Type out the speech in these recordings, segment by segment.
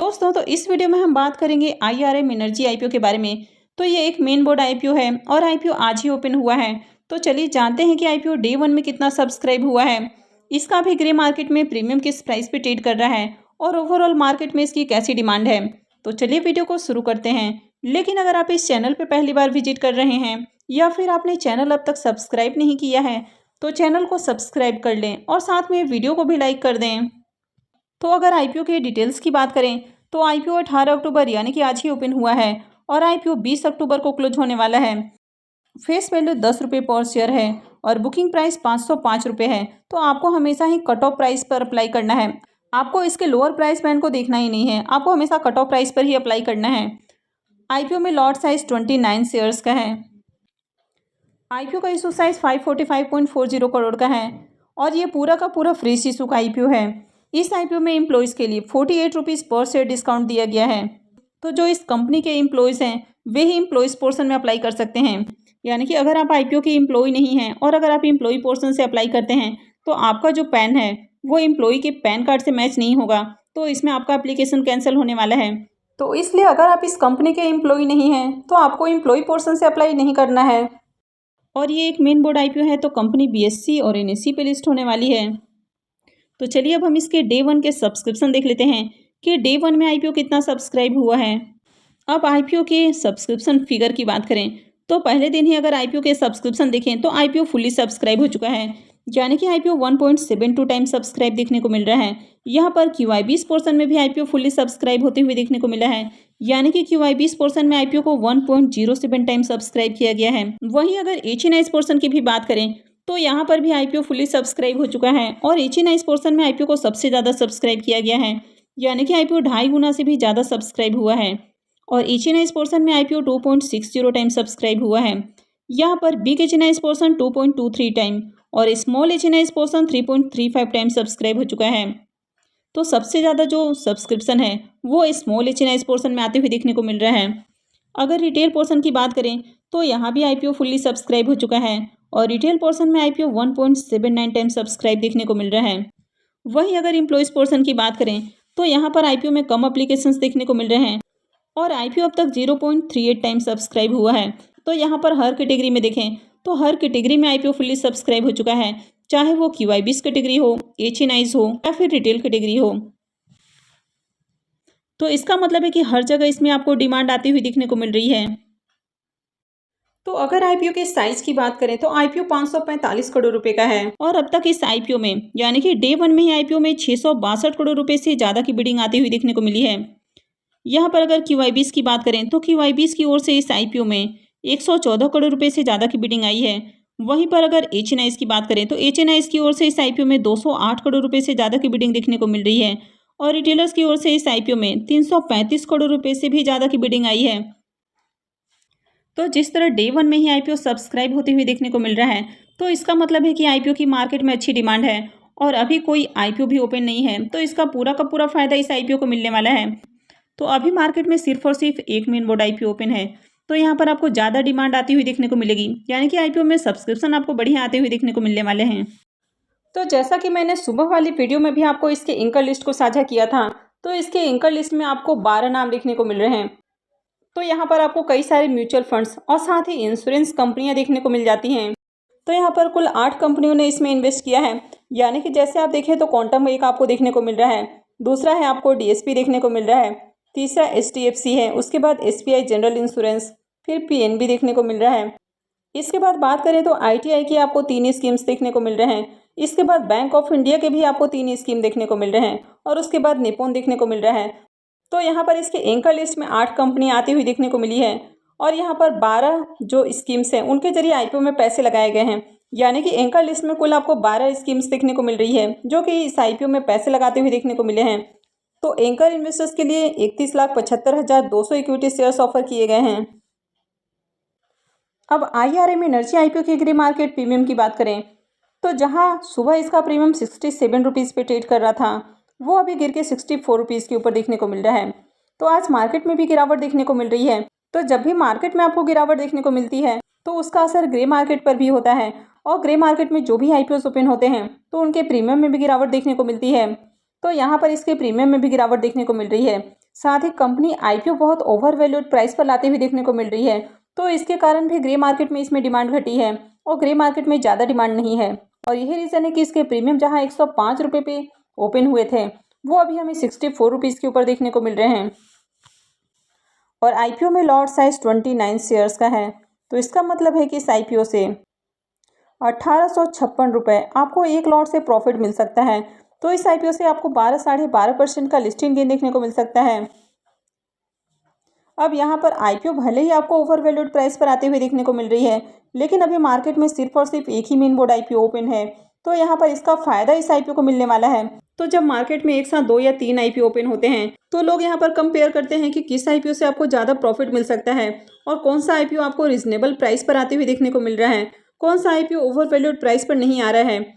दोस्तों तो इस वीडियो में हम बात करेंगे IRM एनर्जी आईपीओ के बारे में। तो ये एक मेन बोर्ड आईपीओ है और आईपीओ आज ही ओपन हुआ है। तो चलिए जानते हैं कि आईपीओ डे 1 में कितना सब्सक्राइब हुआ है। इसका भी ग्रे मार्केट में प्रीमियम किस प्राइस पे ट्रेड कर रहा है और ओवरऑल मार्केट में इसकी कैसी डिमांड है। तो चलिए वीडियो को शुरू करते हैं। लेकिन अगर आप इस चैनल पर पहली बार विजिट कर रहे हैं या फिर आपने चैनल अब तक सब्सक्राइब नहीं किया है तो चैनल को सब्सक्राइब कर लें और साथ में वीडियो को भी लाइक कर दें। तो अगर आईपीओ के डिटेल्स की बात करें तो आईपीओ 18 अक्टूबर यानी कि आज ही ओपन हुआ है और आईपीओ 20 अक्टूबर को क्लोज होने वाला है। फेस वैल्यू 10 रुपये पर शेयर है और बुकिंग प्राइस 505 रुपये है। तो आपको हमेशा ही कट ऑफ प्राइस पर अप्लाई करना है। आपको इसके लोअर प्राइस बैंड को देखना ही नहीं है, आपको हमेशा कट ऑफ प्राइस पर ही अप्लाई करना है। आईपीओ में लॉट साइज 29 शेयर्स का है। आईपीओ का इशू साइज 545.40 करोड़ का है और ये पूरा का पूरा फ्री इशू का आईपीओ है। इस आईपीओ में एम्प्लॉयज़ के लिए 48 रुपीज़ पर शेयर डिस्काउंट दिया गया है। तो जो इस कंपनी के एम्प्लॉयज़ हैं वे ही एम्प्लॉयज़ पोर्शन में अप्लाई कर सकते हैं। यानी कि अगर आप आईपीओ के एम्प्लॉय नहीं हैं और अगर आप एम्प्लॉय पोर्शन से अप्लाई करते हैं तो आपका जो पैन है वो एम्प्लॉय के पैन कार्ड से मैच नहीं होगा, तो इसमें आपका एप्लीकेशन कैंसिल होने वाला है। तो इसलिए अगर आप इस कंपनी के एम्प्लॉय नहीं हैं तो आपको एम्प्लॉय पोर्शन से अप्लाई नहीं करना है। और ये एक मेन बोर्ड आईपीओ है तो कंपनी BSE और NSE पे लिस्ट होने वाली है। तो चलिए अब हम इसके डे 1 के सब्सक्रिप्शन देख लेते हैं कि डे 1 में आईपीओ कितना सब्सक्राइब हुआ है। अब आईपीओ के सब्सक्रिप्शन फिगर की बात करें तो पहले दिन ही अगर आईपीओ के सब्सक्रिप्शन देखें तो आईपीओ फुल्ली सब्सक्राइब हो चुका है, यानी कि आईपीओ 1.72 टाइम सब्सक्राइब देखने को मिल रहा है। यहाँ पर QI20 पोर्शन में भी आईपीओ फुल्ली सब्सक्राइब होते हुए देखने को मिला है, यानी कि QI20 पोर्शन में आईपीओ को 1.07 टाइम सब्सक्राइब किया गया है। वहीं अगर HNI पोर्शन की भी बात करें तो यहाँ पर भी आईपीओ फुल्ली सब्सक्राइब हो चुका है और HNI पोर्शन में आईपीओ को सबसे ज़्यादा सब्सक्राइब किया गया है, यानी कि आईपीओ 2.5 गुना से भी ज़्यादा सब्सक्राइब हुआ है। और HNI पोर्शन में आईपीओ 2.60 टाइम सब्सक्राइब हुआ है। यहाँ पर बिग HNI पोर्शन 2.23 टाइम और small HNI portion 3.35 time subscribe हो चुका है। तो सबसे ज़्यादा जो सब्सक्रिप्शन है वो स्मॉल HNI पोर्शन में आते हुए देखने को मिल रहा है। अगर रिटेल पोर्शन की बात करें तो यहाँ भी आईपीओ फुल्ली सब्सक्राइब हो चुका है और रिटेल पोर्शन में आईपीओ 1.79 टाइम सब्सक्राइब देखने को मिल रहा है। वहीं अगर एम्प्लॉयज़ पोर्शन की बात करें तो यहाँ पर आईपीओ में कम एप्लीकेशंस देखने को मिल रहे हैं और आईपीओ अब तक 0.38 टाइम सब्सक्राइब हुआ है। तो यहाँ पर हर कैटेगरी में देखें तो हर कैटेगरी में आईपीओ फुल्ली सब्सक्राइब हो चुका है, चाहे वो QI20 कैटेगरी हो, HNI हो या फिर रिटेल कैटेगरी हो। तो इसका मतलब है कि हर जगह इसमें आपको डिमांड आती हुई दिखने को मिल रही है। तो अगर आईपीओ के साइज की बात करें तो आईपीओ 545 करोड़ रुपए का है और अब तक इस आईपीओ में यानी कि डे 1 में ही आईपीओ में 662 करोड़ रुपए से ज़्यादा की बिडिंग आती हुई देखने को मिली है। यहाँ पर अगर QI20 की बात करें तो QI20 की ओर से इस आईपीओ में 114 करोड़ रुपए से ज़्यादा की बिडिंग आई है। वहीं पर अगर HNI की बात करें तो HNI की ओर से इस आईपीओ में 208 करोड़ रुपए से ज़्यादा की बिडिंग देखने को मिल रही है और रिटेलर्स की ओर से इस आईपीओ में 335 करोड़ रुपए से भी ज़्यादा की बिडिंग आई है। तो जिस तरह डे 1 में ही आईपीओ सब्सक्राइब होते हुए देखने को मिल रहा है तो इसका मतलब है कि आईपीओ की मार्केट में अच्छी डिमांड है और अभी कोई आईपीओ भी ओपन नहीं है, तो इसका पूरा का पूरा फायदा इस आईपीओ को मिलने वाला है। तो अभी मार्केट में सिर्फ और सिर्फ एक मेन बोर्ड आईपीओ ओपन है, तो यहाँ पर आपको ज़्यादा डिमांड आती हुई देखने को मिलेगी, यानी कि आईपीओ में सब्सक्रिप्शन आपको बढ़िया आते हुए देखने को मिलने वाले हैं। तो जैसा कि मैंने सुबह वाली वीडियो में भी आपको इसके एंकर लिस्ट को साझा किया था, तो इसके एंकर लिस्ट में आपको 12 नाम देखने को मिल रहे हैं। तो यहाँ पर आपको कई सारे म्यूचुअल फंड्स और साथ ही इंश्योरेंस कंपनियाँ देखने को मिल जाती हैं। तो यहाँ पर कुल 8 कंपनियों ने इसमें इन्वेस्ट किया है, यानी कि जैसे आप देखें तो क्वांटम एक आपको देखने को मिल रहा है, दूसरा है आपको DSP देखने को मिल रहा है, तीसरा HDFC है, उसके बाद SBI जनरल इंश्योरेंस, फिर PNB देखने को मिल रहा है। इसके बाद बात करें तो ITI की आपको 3 स्कीम्स देखने को मिल रहे हैं। इसके बाद बैंक ऑफ इंडिया के भी आपको 3 स्कीम देखने को मिल रहे हैं और उसके बाद निप्पॉन देखने को मिल रहा है। तो यहाँ पर इसके एंकर लिस्ट में 8 कंपनियाँ आती हुई देखने को मिली है और यहाँ पर 12 जो स्कीम्स हैं उनके जरिए आईपीओ में पैसे लगाए गए हैं, यानी कि एंकर लिस्ट में कुल आपको 12 स्कीम्स देखने को मिल रही है जो कि इस आईपीओ में पैसे लगाते हुए देखने को मिले हैं। तो एंकर इन्वेस्टर्स के लिए 31,75,200 इक्विटी शेयर्स ऑफर किए गए हैं। अब IRM एनर्जी आईपीओ के ग्रे मार्केट प्रीमियम की बात करें तो जहां सुबह इसका प्रीमियम 67 रुपीज़ पे ट्रेड कर रहा था वो अभी गिर के 64 रुपीज़ के ऊपर देखने को मिल रहा है। तो आज मार्केट में भी गिरावट देखने को मिल रही है। तो जब भी मार्केट में आपको गिरावट देखने को मिलती है तो उसका असर ग्रे मार्केट पर भी होता है और ग्रे मार्केट में जो भी आईपीओ ओपन होते हैं तो उनके प्रीमियम में भी गिरावट देखने को मिलती है। तो यहाँ पर इसके प्रीमियम में भी गिरावट देखने को मिल रही है। साथ ही कंपनी आईपीओ बहुत ओवर वैल्यूड प्राइस पर लाते हुए देखने को मिल रही है, तो इसके कारण भी ग्रे मार्केट में इसमें डिमांड घटी है और ग्रे मार्केट में ज़्यादा डिमांड नहीं है। और यही रीज़न है कि इसके प्रीमियम जहां 105 रुपये पे ओपन हुए थे, वो अभी हमें 64 रुपीज़ के ऊपर देखने को मिल रहे हैं। और आईपीओ में लॉट साइज 29 शेयर्स का है, तो इसका मतलब है कि इस आईपीओ से 1856 रुपये आपको एक लॉट से प्रॉफिट मिल सकता है। तो इस आईपीओ से आपको 12-12.5% का लिस्टिंग गेन देखने को मिल सकता है। अब यहाँ पर आईपीओ भले ही आपको ओवर वैल्यूड प्राइस पर आते हुए देखने को मिल रही है, लेकिन अभी मार्केट में सिर्फ और सिर्फ एक ही मेन बोर्ड आईपीओ ओपन है, तो यहाँ पर इसका फायदा इस आईपीओ को मिलने वाला है। तो जब मार्केट में एक साथ 2 या 3 आईपीओ ओपन होते हैं, तो लोग यहाँ पर कंपेयर करते हैं कि किस आईपीओ से आपको ज़्यादा प्रॉफिट मिल सकता है और कौन सा आईपीओ आपको रिजनेबल प्राइस पर आते हुए देखने को मिल रहा है, कौन सा आईपीओ ओवर वैल्यूड प्राइस पर नहीं आ रहा है,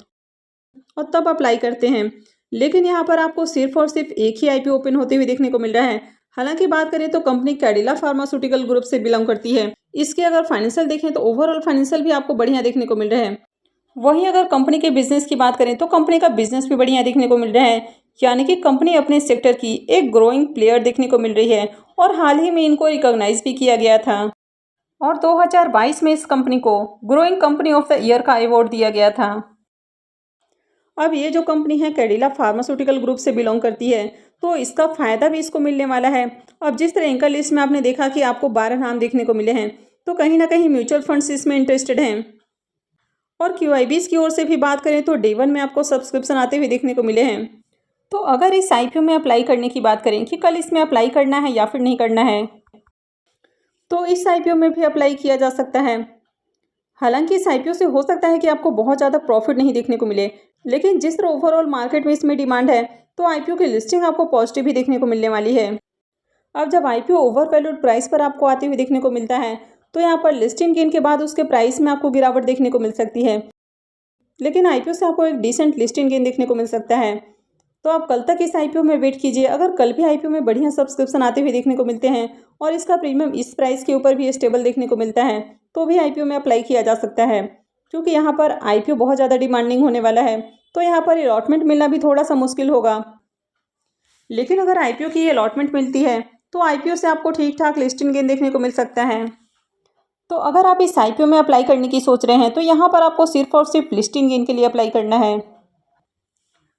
और तब अप्लाई करते हैं। लेकिन यहाँ पर आपको सिर्फ और सिर्फ एक ही आईपीओ ओपन होते हुए देखने को मिल रहा है। हालांकि बात करें तो कंपनी कैडिला फार्मास्यूटिकल ग्रुप से बिलोंग करती है। इसके अगर फाइनेंशियल देखें तो ओवरऑल फाइनेंशियल भी आपको बढ़िया देखने को मिल रहा है। वहीं अगर कंपनी के बिजनेस की बात करें तो कंपनी का बिजनेस भी बढ़िया देखने को मिल रहा है, यानी कि कंपनी अपने सेक्टर की एक ग्रोइंग प्लेयर देखने को मिल रही है और हाल ही में इनको रिकॉग्नाइज भी किया गया था और 2022 में इस कंपनी को growing company of the year का अवार्ड दिया गया था। अब ये जो कंपनी है कैडिला फार्मास्यूटिकल ग्रुप से बिलोंग करती है, तो इसका फ़ायदा भी इसको मिलने वाला है। अब जिस तरह एंकर लिस्ट में आपने देखा कि आपको 12 नाम देखने को मिले हैं, तो कहीं ना कहीं म्यूचुअल फंड्स इसमें इंटरेस्टेड हैं। और क्यूआईबीज की ओर से भी बात करें तो डे 1 में आपको सब्सक्रिप्शन आते हुए देखने को मिले हैं। तो अगर इस आईपीओ में अप्लाई करने की बात करें कि कल इसमें अप्लाई करना है या फिर नहीं करना है, तो इस आईपीओ में भी अप्लाई किया जा सकता है। हालांकि इस आईपीओ से हो सकता है कि आपको बहुत ज़्यादा प्रॉफिट नहीं देखने को मिले, लेकिन जिस तरह ओवरऑल मार्केट में इसमें डिमांड है, तो आईपीओ की लिस्टिंग आपको पॉजिटिव ही देखने को मिलने वाली है। अब जब आईपीओ ओवर वैल्यूड प्राइस पर आपको आते हुए देखने को मिलता है, तो यहाँ पर लिस्टिंग गेन के बाद उसके प्राइस में आपको गिरावट देखने को मिल सकती है, लेकिन आईपीओ से आपको एक डिसेंट लिस्टिंग गेन देखने को मिल सकता है। तो आप कल तक इस आईपीओ में वेट कीजिए। अगर कल भी आईपीओ में बढ़िया सब्सक्रिप्शन आते हुए देखने को मिलते हैं और इसका प्रीमियम इस प्राइस के ऊपर भी स्टेबल देखने को मिलता है, तो भी आईपीओ में अप्लाई किया जा सकता है, क्योंकि यहाँ पर आईपीओ बहुत ज़्यादा डिमांडिंग होने वाला है। तो यहाँ पर अलॉटमेंट मिलना भी थोड़ा सा मुश्किल होगा, लेकिन अगर आईपीओ की ये अलॉटमेंट मिलती है तो आईपीओ से आपको ठीक ठाक लिस्टिंग गेन देखने को मिल सकता है। तो अगर आप इस आईपीओ में अप्लाई करने की सोच रहे हैं, तो यहाँ पर आपको सिर्फ और सिर्फ लिस्टिंग गेन के लिए अप्लाई करना है।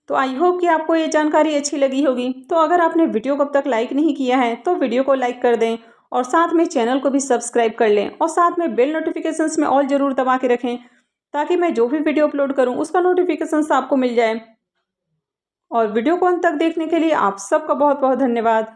तो आई होप कि आपको ये जानकारी अच्छी लगी होगी। तो अगर आपने वीडियो को अब तक लाइक नहीं किया है, तो वीडियो को लाइक कर दें और साथ में चैनल को भी सब्सक्राइब कर लें और साथ में बेल नोटिफिकेशंस में ऑल ज़रूर दबा के रखें, ताकि मैं जो भी वीडियो अपलोड करूं उसका नोटिफिकेशंस आपको मिल जाए। और वीडियो को अंत तक देखने के लिए आप सबका बहुत बहुत धन्यवाद।